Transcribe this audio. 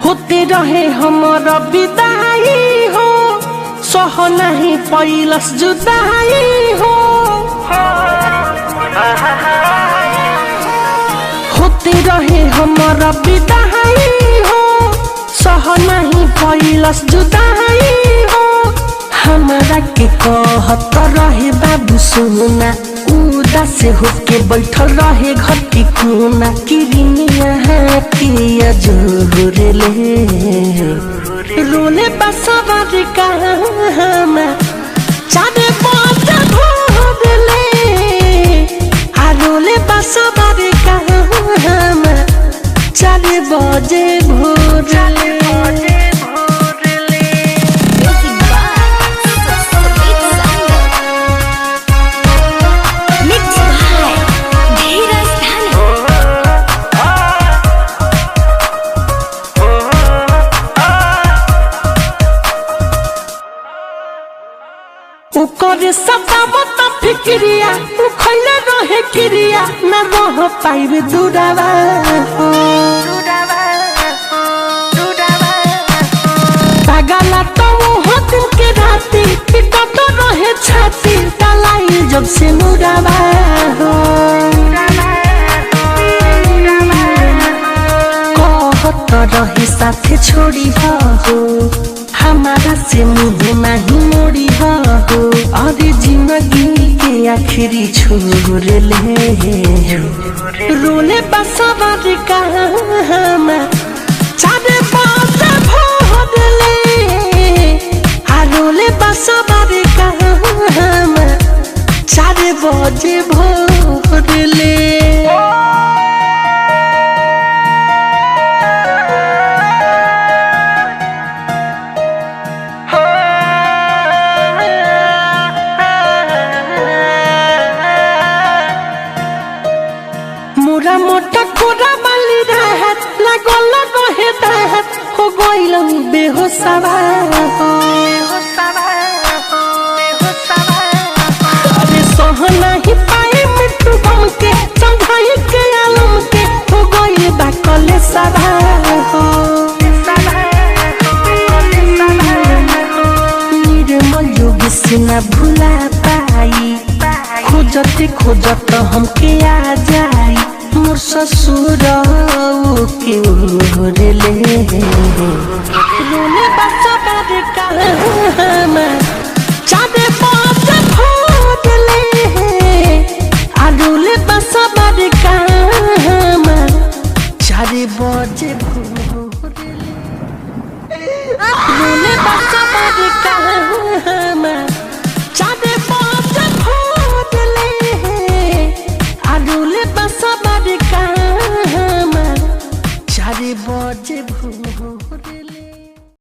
होते रहे हमारा विदाई हो, सह नहीं पैलस जुदाई हो। होते रहे हमारा विदाई हो, सह नहीं पैलस जुदाई हो। हमारा के कहत रहे बाबू सुना, उदास होके बैठल रहे घर की कोना। किरिनिया किया जोरेले रोले बसवर कहमा, चारे बाजा भोरले आ रोले बसवर कहमा, चारे बाजे भोरले। ओकरे सतावत फिक्रिया उखैले रहे क्रिया, न रह पाइब दूरावा पागला तो वो दिन के राती पिटत रहे छाती, तलाई जब से मुरावा कहत रहे साथे छोड़ी हो, हमारा से मुँह नहीं मोड़ी हो। अरे जिंदगी के आखिरी छोड़ ले रोले बसवर कहमा, चारे बाजा भोरले आ रोले बसवर कहमा, चारे बाजे भोरले। मोरा मोटा कोरा बाली रहत लागल रहे दहत, हो गइल बेहोशवा अरे सह नहीं पाए मिट्टू गम के, संघाई के आलम के हो गइल बा कलेशवा। निर्मल योगी से न भुला पाई, खोजते खोजत हमके आ जाई मोर ससुर के ओरले रोले बसवर कहमा।